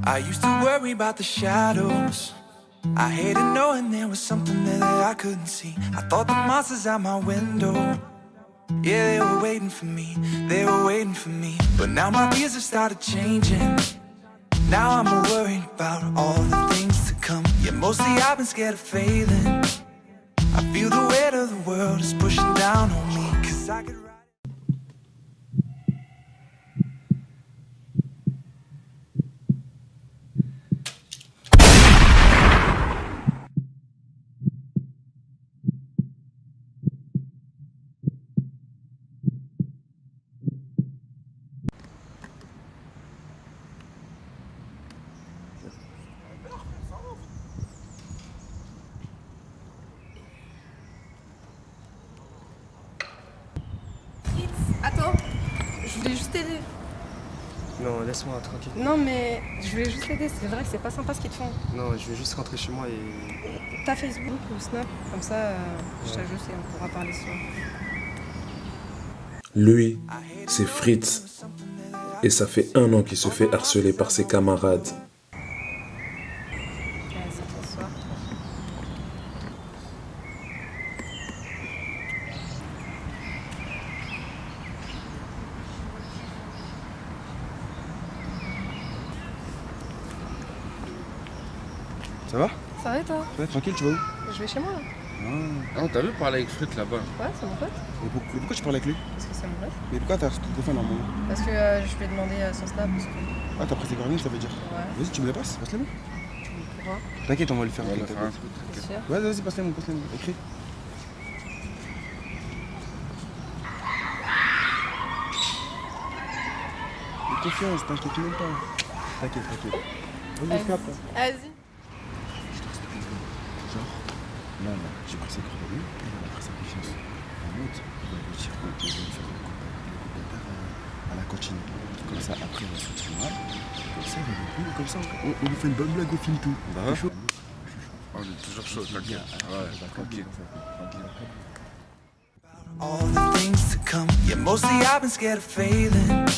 I used to worry about the shadows. I hated knowing there was something there that I couldn't see. I thought the monsters out my window, yeah, they were waiting for me, they were waiting for me. But now my fears have started changing. Now I'm worried about all the things to come. Yeah, mostly I've been scared of failing. I feel the weight of the world is pushing down on me. Cause I could ride Attends, je voulais juste t'aider. Non, laisse-moi tranquille. Non mais je voulais juste t'aider, c'est vrai que c'est pas sympa ce qu'ils te font. Non, je vais juste rentrer chez moi et... T'as Facebook ou Snap, comme ça je t'ajoute et on pourra parler soir. Lui, c'est Fritz. Et ça fait 1 an qu'il se fait harceler par ses camarades. Vas-y, bonsoir. Ça va? Ça va et toi? Ouais, tranquille, tu vas où? Je vais chez moi là. Ah, t'as vu parler avec Fritz là-bas? Ouais, c'est mon pote. Mais pourquoi tu parles avec lui? Parce que c'est mon pote. Mais pourquoi t'as ton téléphone à moi? Parce que je lui ai demandé son Snap parce que... Ah, t'as pris tes coordonnées, ça veut dire? Ouais. Vas-y, tu me les passes, passe-les-moi. Pourquoi? T'inquiète, on va le faire. On va le t'inquiète, faire un t'inquiète. truc, T'es t'inquiète. sûr? Ouais, vas-y, passe-les-moi, écris. Fais confiance, t'inquiète même pas. T'inquiète. Vas-y, fais après. Vas-y. Genre, là, j'ai pris ses coordonnées, et elle a pris sa confiance. En mode, on va lui dire qu'on va lui faire le compère à la cantine. Comme ça, après, on va sortir mal. Comme ça, comme ça, on lui fait une bonne blague au film tout. Bah ouais. T'es chaud? On est toujours chaud, t'inquiète. Ouais, tranquille. all the things to come. Yeah, mostly I've been scared of failing.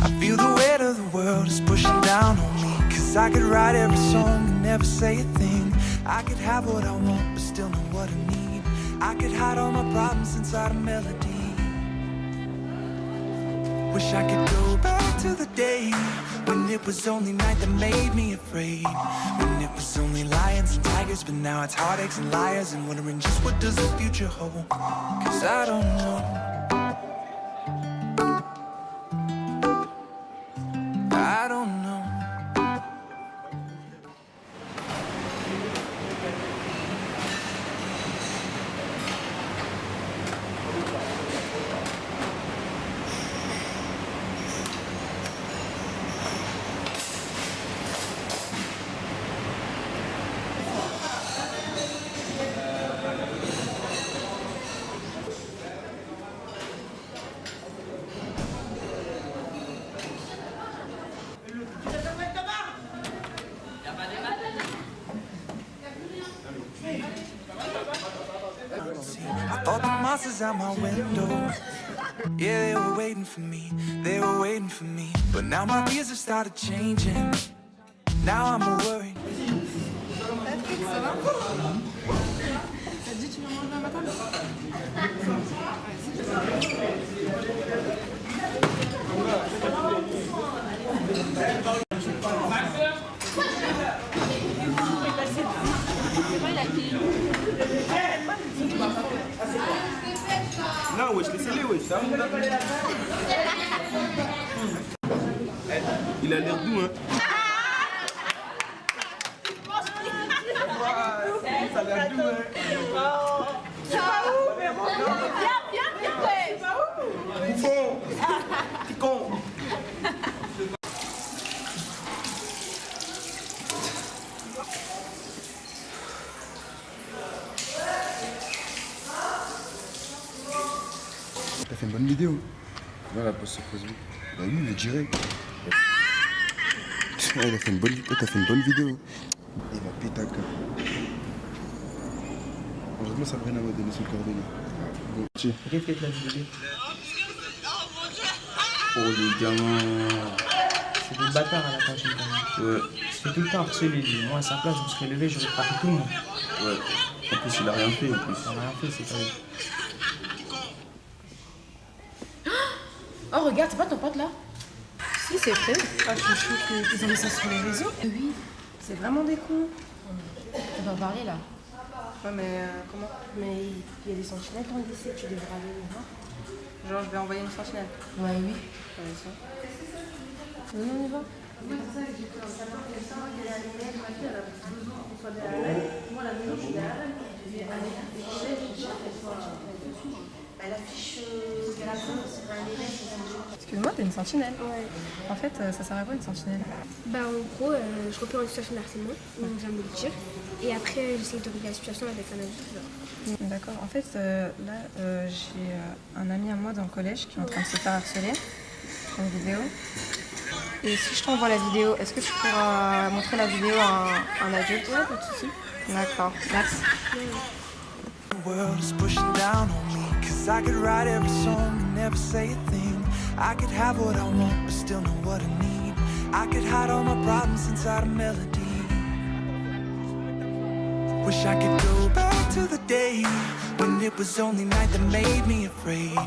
I feel the weight of the world is pushing down on me. Cause I could write every song and never say a thing. I could have what I want but still know what I need. I could hide all my problems inside a melody. Wish I could go back to the day when it was only night that made me afraid. When it was only lions and tigers, but now it's heartaches and liars. And wondering just what does the future hold. Cause I don't know. I don't know. I thought the monsters out my window, yeah, they were waiting for me, they were waiting for me. But now my fears have started changing. Now I'm worried. Patrick, ça va? T'as dit tu viens manger un matin? Non, wesh, laissez-les, wesh. Il a l'air doux, hein. Ça a l'air doux, hein. Bouffon. Petit con. T'as fait une bonne vidéo. Va la poste sur Facebook. Bah oui, mais direct. Ouais, il a fait une bonne vidéo. T'as fait une bonne vidéo. Il va péter un câble. Heureusement, Sabrina m'a donné son coordonnées. Bon, tiens. Regarde la vidéo. Oh les gamins. c'est des bâtards à la cantine quand même. Ouais, Il se fait tout le temps harceler, lui. Moi, à sa place, je me serais levé, j'aurais frappé tout le monde. ouais. En plus, il a rien fait en plus. Il n'a rien fait, c'est pas lui. Oh, regarde, c'est pas ton pote là? Si, c'est vrai. Ah, je suis choquée qu'ils ont mis ça sur les réseaux. Oui. C'est vraiment des cons. Tu dois parler là. Ouais, mais comment? Mais il y a des sentinelles dans le lycée, tu devrais aller les voir. Genre, je vais envoyer une sentinelle. Ouais, oui. Ouais, ça. Non, on y va. Excuse-moi, t'es une sentinelle. Ouais. En fait, ça sert à quoi une sentinelle? Bah en gros, je repère une situation de harcèlement, on vient me le dire. Et après, j'essaie de régler la situation avec un adulte. Genre. D'accord. En fait, là, j'ai un ami à moi dans le collège qui est en train de se faire harceler. Une vidéo. Et si je t'envoie la vidéo, est-ce que tu pourras montrer la vidéo à un adulte? Ouais, pas de soucis. D'accord. Merci. The world is pushing down on me, 'cause I could write every song and never say a thing. I could have what I want but still know what I need. I could hide all my problems inside a melody. Wish I could go back to the day when it was only night that made me afraid,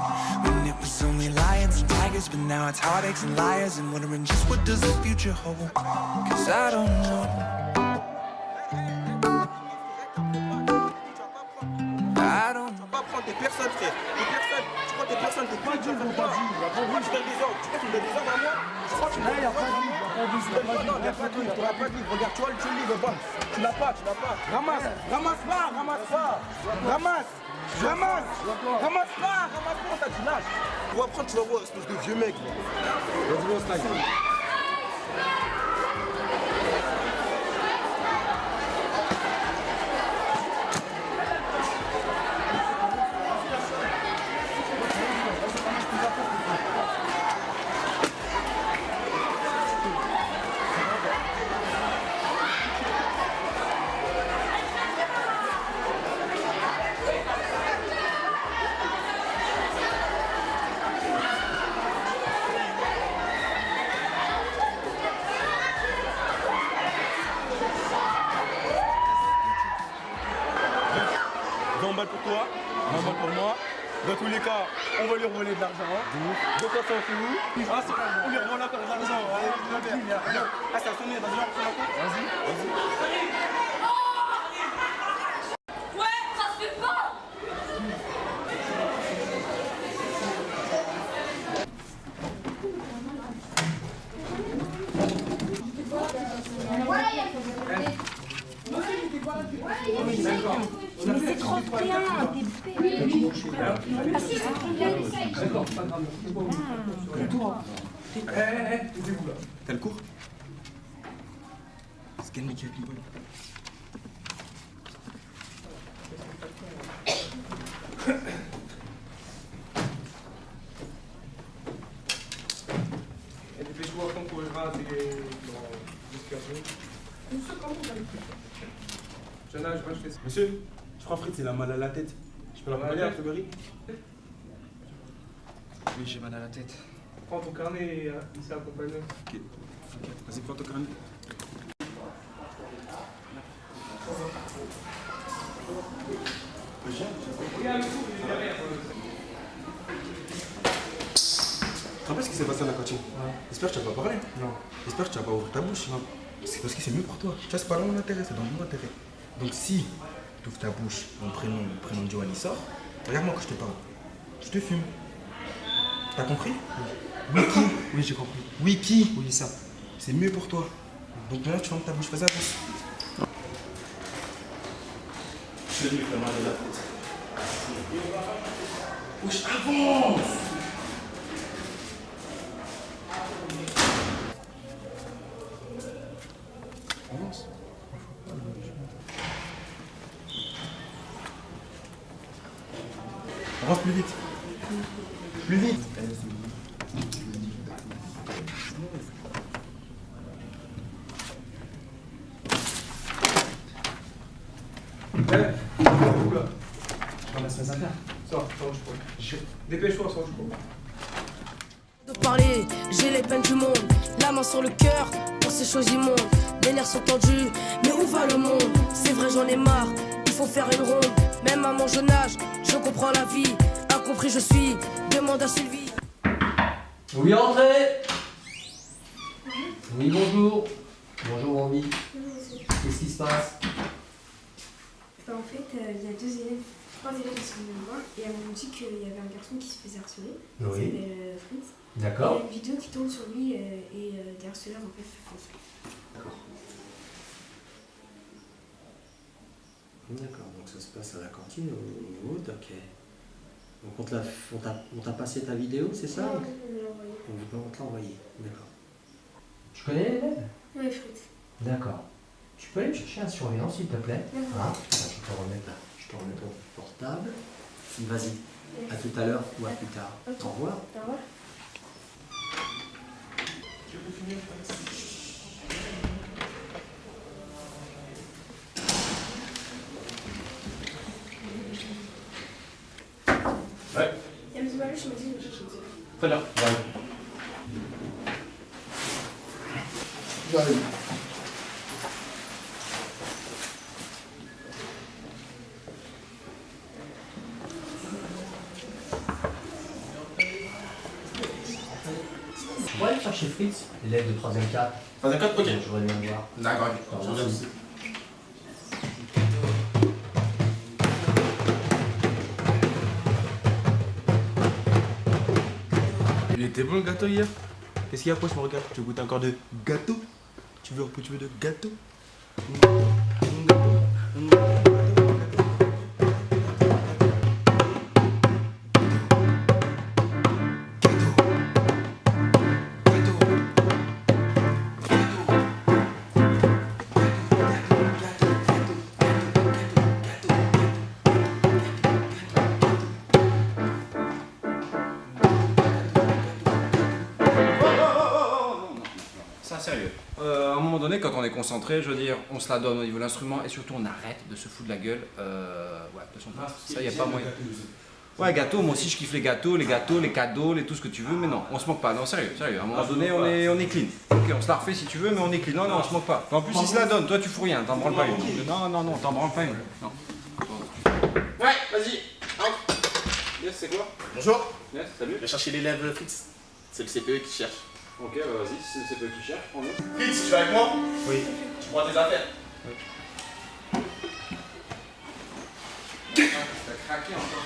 when it was only lions and tigers, but now it's heartaches and liars, and wondering just what does the future hold, 'cause I don't know. I don't know. Pas prendre des personnes, frère. Des personnes. Tu prends des personnes, t'es pas dur. Pourquoi tu donnes des ordres? Tu crois que tu me donnes des ordres à moi? Je crois que tu me donnes des ordres à moi. Non, il n'y a pas de livre. T'auras pas de livre. Regarde, tu vois le livre, bon. Tu l'as pas, tu l'as pas. Ramasse. Ramasse pas, ramasse pas. Ramasse. Ramasse. Ramasse pas, ramasse pas. T'as du lâche. Tu vas prendre, tu vas voir, espèce de vieux mec. Vas-y, on se taille. Pour toi, 20 balles pour moi. Dans tous les cas, on va lui revoler de l'argent. Donc on s'en fout. Ah, on lui revole encore de l'argent. Ah, ça a sonné, vas-y, on prend encore. Vas-y, vas-y. Ouais, ça se fait pas. Mais c'est trop bien, t'es bête. Ah si, c'est trop bien. D'accord, pas grave. T'as le cours? C'est quel mec qui a une bonne? Et dépêche-toi quand on verra des discussions. Monsieur, je crois Fritz, il a mal à la tête. Je peux l'accompagner à l'infirmerie? Oui, j'ai mal à la tête. Prends ton carnet et il s'est accompagné. Ok. Vas-y, prends ton carnet. Tu te rappelles ce qui s'est passé à la cantine? J'espère que tu n'as pas parlé. Non. J'espère que tu n'as pas ouvert ta bouche. Non. C'est parce que c'est mieux pour toi. Tu vois, c'est pas dans mon intérêt, c'est dans mon intérêt. Donc si tu ouvres ta bouche, mon prénom, le prénom de Joanny sort, regarde-moi quand je te parle. Je te fume. T'as compris? Oui qui? Oui, j'ai compris. Oui qui? Oui, ça. C'est mieux pour toi. Donc maintenant tu fermes ta bouche, fais ça. Je te dis que t'as mal à la tête. Bouge, avance! Avance. Avance plus vite. Plus vite. Je ramasse mes affaires. Sors où je peux. Dépêche-toi, sors où je peux. De parler, j'ai les peines du monde. la main sur le cœur pour ces choses immondes. Les nerfs sont tendus, mais où va le monde? C'est vrai, j'en ai marre, il faut faire une ronde. Même à mon jeune âge, je comprends la vie. Incompris je suis, demande à Sylvie. Oui, entrez. Oui, bonjour. Bonjour, Romy. Qu'est-ce qui se passe? En fait, il y a 2 élèves, 3 élèves qui sont venus me voir et elles m'ont dit qu'il y avait un garçon qui se faisait harceler. Oui. Il s'appelle Fritz. D'accord. Il y a une vidéo qui tourne sur lui et des harceleurs en fait font ça. D'accord. D'accord, donc ça se passe à la cantine au Wood, ok. Donc on t'a passé ta vidéo, c'est ça? Non, on me l'a envoyé. On te l'a envoyé, d'accord. Tu connais l'élève? Oui, Fritz. D'accord. Tu peux aller me chercher un surveillant s'il te plaît? D'accord. Hein? Je te remets ton portable. Vas-y, à tout à l'heure ou à plus tard. Ok. Au revoir. Au revoir. Ouais. Il y a M. Baluch qui m'a dit de me chercher. Très bien. J'arrive. Tu pourrais aller chercher Fritz, l'élève de 3ème 4. 3ème 4, ok. Je voudrais bien le voir. D'accord, Je je regarde ici. Il était bon le gâteau hier? Qu'est-ce qu'il y a? Pourquoi tu me regardes? Tu veux goûter encore de gâteau? Tu veux de gâteau? Ça, sérieux. À un moment donné, quand on est concentré, je veux dire, on se la donne au niveau de l'instrument et surtout on arrête de se foutre de la gueule. Ouais, de son poste. Ça, y a pas moyen. Ouais, gâteau, moi aussi je kiffe les gâteaux, les cadeaux, tout ce que tu veux, mais non, on se moque pas. Non, sérieux. À un moment donné, on est clean. Ok, on se la refait si tu veux, mais on est clean. Non, on se moque pas. En plus, il se la donne, toi tu fous rien, t'en branles pas une. Non, t'en branles pas une. Non. Ouais, vas-y. Yes, c'est quoi? Bonjour. Yes, salut. Je vais chercher l'élève Fritz. C'est le CPE qui cherche. Ok, bah vas-y, si c'est le CPE qui cherche, prends-le. Fritz, tu es avec moi? Oui. Tu prends tes affaires. T'as craqué encore.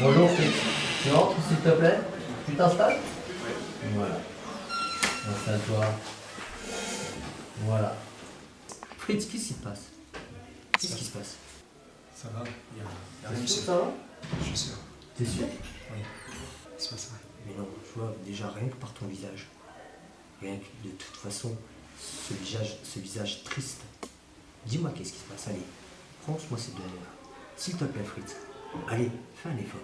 Bonjour Fritz. Tu rentres s'il te plaît? Tu t'installes? Voilà. Installe-toi. Voilà. Fritz, qu'est-ce qui se passe? Qu'est-ce qui se passe? Ça va, il y a rien T'es de sûr, sûr. ça va? Je suis sûr. T'es sûr? Oui. C'est pas ça. Mais non, tu vois, déjà rien que par ton visage. Rien que de toute façon, ce visage triste. Dis-moi qu'est-ce qui se passe, allez. Pense-moi ces 2 élèves. S'il te plaît Fritz. Allez, fais un effort.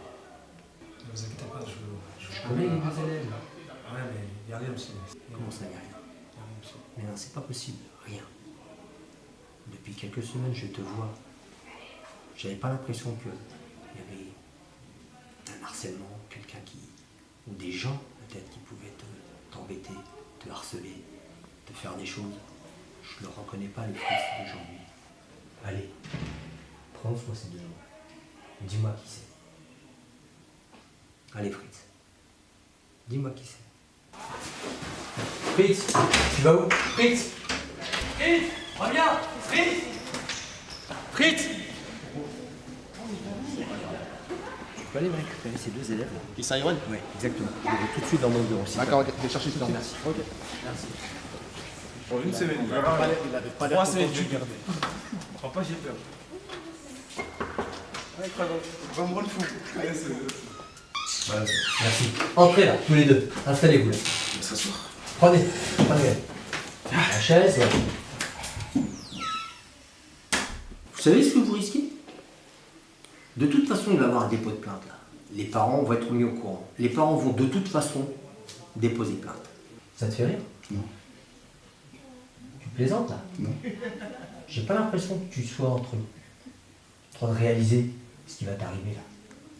Ne vous inquiétez pas, je connais les 2 élèves. Ouais, mais il n'y a rien, monsieur. Comment ça, il n'y a rien? Il y a rien, monsieur. Mais non, c'est pas possible, rien. Depuis quelques semaines, je te vois. J'avais pas l'impression qu'il y avait un harcèlement, quelqu'un qui... ou des gens, peut-être, qui pouvaient t'embêter, te harceler, te faire des choses. Je ne reconnais pas les Fritz d'aujourd'hui. Allez, prends-moi ces 2 mots. Dis-moi qui c'est. Allez, Fritz. Dis-moi qui c'est. Fritz, tu vas où? Fritz! Fritz! Reviens! Fritz! Fritz! Tu peux aller me récupérer ces 2 élèves là? Qui ça, Iwan? Oui, exactement. Je vais tout de suite dans mon bureau. D'accord, ok. Je vais chercher tout de suite. Merci. Ok. Merci. Pour une semaine. Il avait pas l'air 3 semaines, content de tu me garder. crois pas, j'ai peur. Va me rendre fou. Voilà, Merci. Entrez là, tous les 2. Installez-vous là. on va s'asseoir. Prenez. La chaise, ouais. savez ce que vous risquez? De toute façon, il va y avoir un dépôt de plainte là. Les parents vont être mis au courant. Les parents vont de toute façon déposer plainte. Ça te fait rire? Non. Tu plaisantes là? Non. J'ai pas l'impression que tu sois en train de réaliser ce qui va t'arriver là.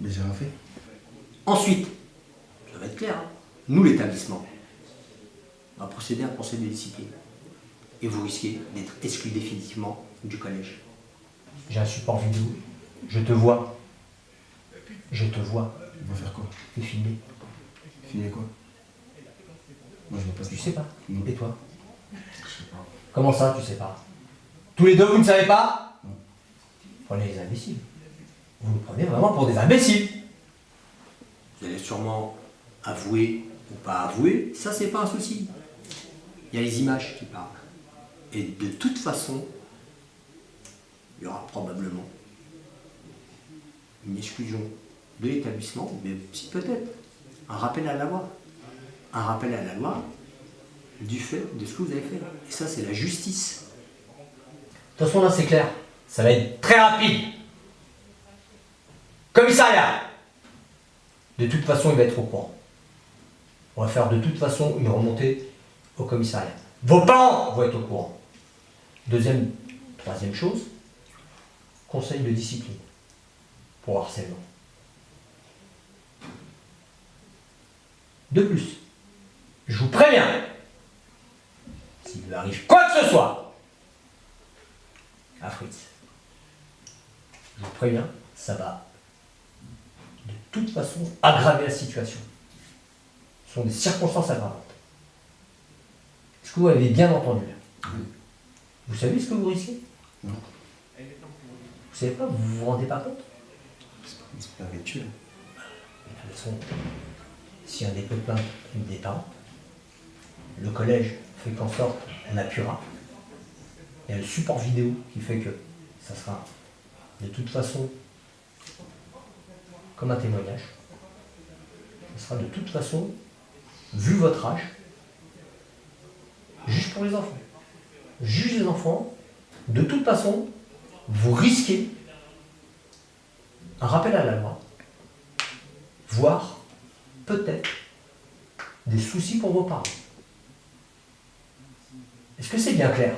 Mais j'ai rien fait. Ensuite, ça va être clair, hein. Nous, l'établissement, on va procéder à un conseil de discipline. Et vous risquez d'être exclu définitivement du collège. J'ai un support vidéo. Je te vois. Je te vois. On va faire quoi? T'es filmé. Filmer quoi? Moi je vais pas. Tu sais pas? Non. Et toi? Je sais pas. Comment ça, tu sais pas? Tous les deux, vous ne savez pas? Non. Prenez les imbéciles. Vous nous prenez vraiment pour des imbéciles. Vous allez sûrement avouer ou pas avouer, ça c'est pas un souci. Il y a les images qui parlent. Et de toute façon, il y aura probablement une exclusion de l'établissement, mais aussi peut-être un rappel à la loi. Un rappel à la loi du fait de ce que vous avez fait. Et ça, c'est la justice. De toute façon, là, c'est clair. Ça va être très rapide. Commissariat! De toute façon, il va être au courant. On va faire de toute façon une remontée au commissariat. Vos parents vont être au courant. Troisième chose, conseil de discipline pour harcèlement. De plus, je vous préviens, s'il lui arrive quoi que ce soit à Fritz, je vous préviens, ça va de toute façon aggraver la situation. Ce sont des circonstances aggravantes. Est-ce que vous avez bien entendu? Oui. Vous savez ce que vous risquez? Non. Vous savez pas, vous vous rendez pas compte? C'est pas habituel. De toute façon, si un dépôt de plainte des parents, le collège fait qu'en sorte, on appuiera. Il y a le support vidéo qui fait que ça sera de toute façon comme un témoignage. Ça sera de toute façon, vu votre âge, juge pour les enfants. Juge les enfants, de toute façon, vous risquez un rappel à la loi, voire peut-être des soucis pour vos parents. Est-ce que c'est bien clair?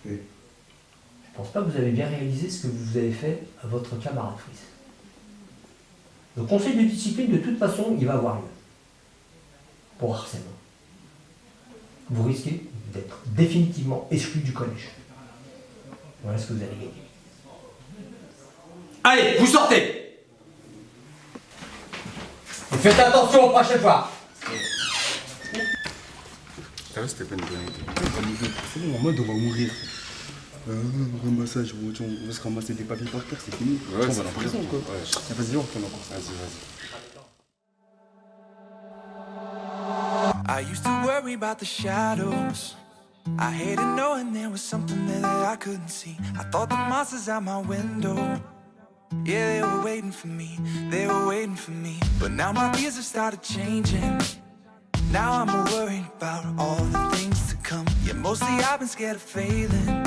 Oui. Je ne pense pas que vous avez bien réalisé ce que vous avez fait à votre camarade Fritz. Le conseil de discipline, de toute façon, il va avoir lieu. Pour harcèlement. Vous risquez d'être définitivement exclu du collège. Voilà ce que vous allez gagner. Allez, vous sortez! Et faites attention aux prochaines fois! T'as vu, c'était pas une bonne idée. C'est bon, en mode on va mourir. Ramassage, on va se ramasser des papiers par terre, c'est fini. Ouais, on va en prison quoi. Ouais. Vas-y, on retourne en prison. Vas-y. I used to worry about the shadows. I hated knowing there was something there that I couldn't see. I thought the monsters out my window, yeah, they were waiting for me. They were waiting for me. But now my fears have started changing. Now I'm worried about all the things to come. Yeah, mostly I've been scared of failing.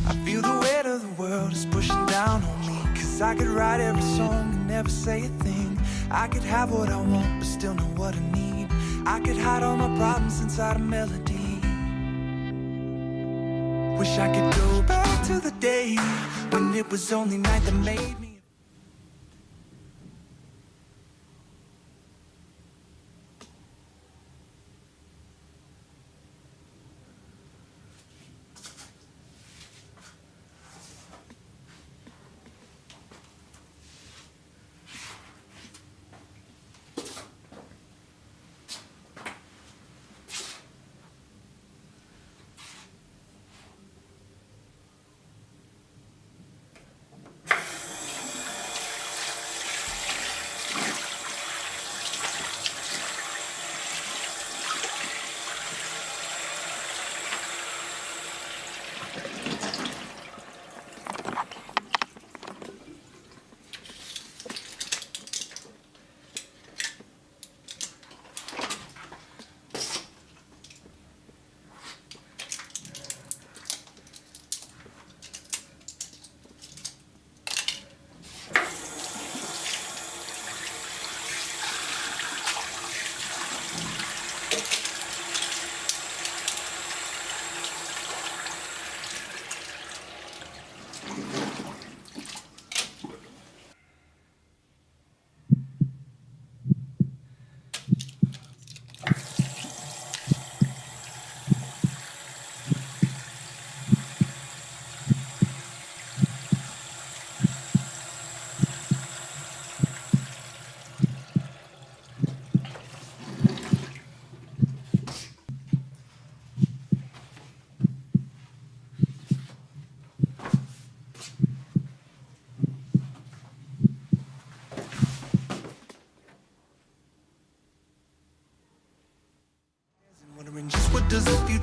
I feel the weight of the world is pushing down on me. Cause I could write every song and never say a thing. I could have what I want but still know what I need. I could hide all my problems inside a melody. Wish I could go back to the day when it was only night that made me.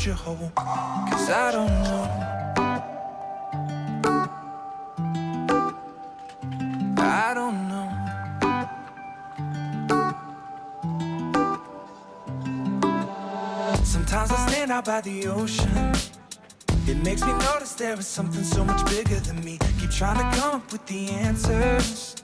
future hold? 'Cause I don't know. I don't know. Sometimes I stand out by the ocean. It makes me notice there is something so much bigger than me. Keep trying to come up with the answers.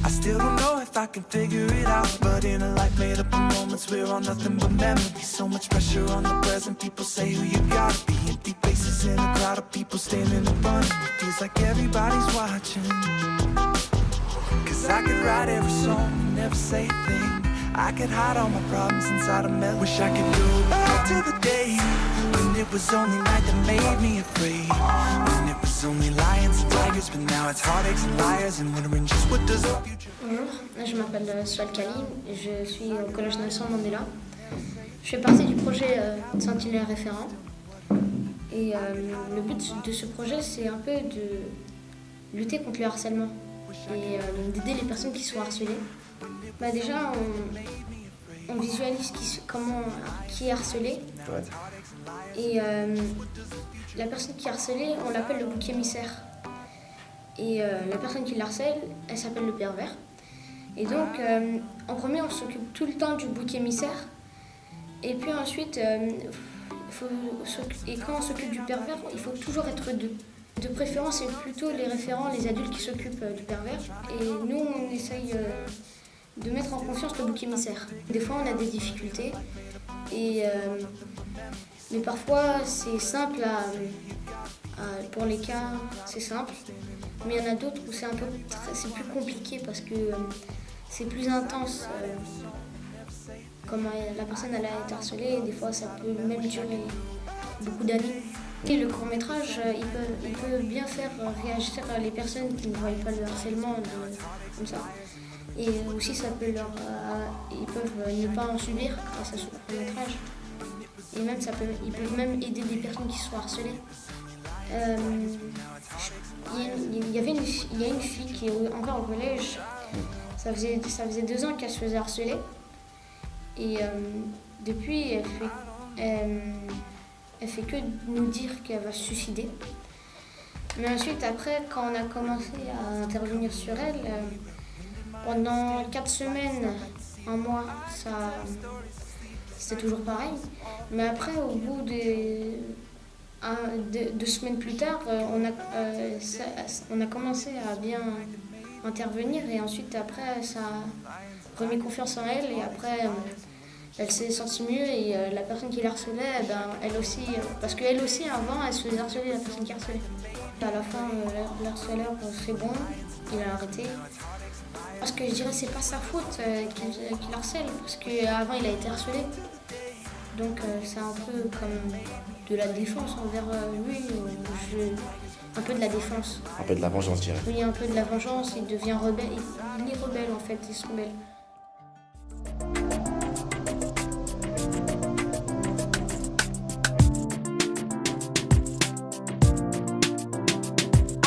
I still don't know if I can figure it out. But in a life made up of moments, we're all nothing but memories. So much pressure on the present. People say who you gotta be. Empty faces in a crowd of people standing in front of me. Feels like everybody's watching. 'Cause I could write every song and never say a thing. I could hide all my problems inside a melody. Wish I could go back to the day when it was only night that made me afraid. When it was only lions and tigers, but now it's heartaches and liars and wondering just what does the future. Bonjour, je m'appelle Suad Kalim, je suis au collège Nelson Mandela. Je fais partie du projet Sentinelle Référent. Et le but de ce projet, c'est un peu de lutter contre le harcèlement et d'aider les personnes qui sont harcelées. Bah déjà, on visualise qui est harcelé. Et la personne qui est harcelée, on l'appelle le bouc émissaire. Et la personne qui l'harcèle, elle s'appelle le pervers. Et donc, en premier, on s'occupe tout le temps du bouc émissaire. Et puis ensuite, quand on s'occupe du pervers, il faut toujours être deux. De préférence, c'est plutôt les référents, les adultes qui s'occupent du pervers. Et nous, on essaye de mettre en confiance le bouc émissaire. Des fois, on a des difficultés. Mais parfois, c'est simple pour les cas, c'est simple. Mais il y en a d'autres où c'est plus compliqué parce que c'est plus intense. Comme la personne elle a été harcelée, et des fois ça peut même durer beaucoup d'années. Et le court-métrage, il peut bien faire réagir les personnes qui ne voient pas le harcèlement comme ça. Et aussi ils peuvent ne pas en subir grâce à ce court-métrage. Et même ils peuvent même aider des personnes qui sont harcelées. Il y a une fille qui est encore au collège. Ça faisait 2 ans qu'elle se faisait harceler. Et depuis, elle fait que nous dire qu'elle va se suicider. Mais ensuite, après, quand on a commencé à intervenir sur elle, pendant 4 semaines, 1 mois, c'était toujours pareil. Mais après, au bout de 2 semaines plus tard, on a commencé à bien intervenir. Et ensuite, après, ça a remis confiance en elle. Et après, elle s'est sentie mieux. Et la personne qui l'harcelait, elle aussi, parce qu'elle aussi, avant, elle se faisait harceler, la personne qui harcelait. À la fin, l'harceleur, c'est bon, il a arrêté. Parce que je dirais que c'est pas sa faute qu'il harcèle, parce qu'avant il a été harcelé. Donc c'est un peu comme de la défense envers lui, un peu de la défense. Un peu de la vengeance, je dirais. Oui, un peu de la vengeance, il devient rebelle, il est rebelle en fait, il se rebelle.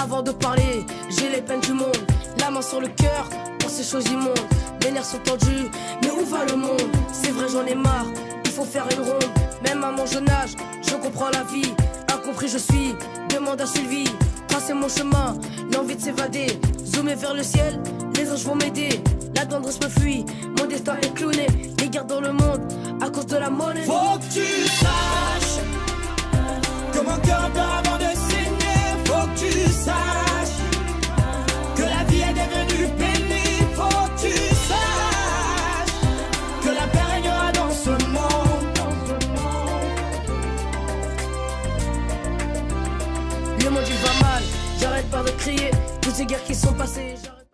Avant de parler, j'ai les peines du monde, la main sur le cœur, pour ces choses immondes. Les nerfs sont tendus, mais où va le monde? C'est vrai, j'en ai marre, il faut faire une ronde. Même à mon jeune âge, je comprends la vie. Incompris je suis, demande à Sylvie. Tracer mon chemin, l'envie de s'évader. Zoomer vers le ciel, les anges vont m'aider. La tendresse me fuit, mon destin est clouné. Les guerres dans le monde, à cause de la monnaie. Faut que tu saches que mon cœur pleure avant de saigner. Faut que tu saches que la vie est devenue pénible. Faut que tu saches que la paix régnera dans ce monde. Le monde il va mal, j'arrête pas de crier. Toutes ces guerres qui sont passées, j'arrête...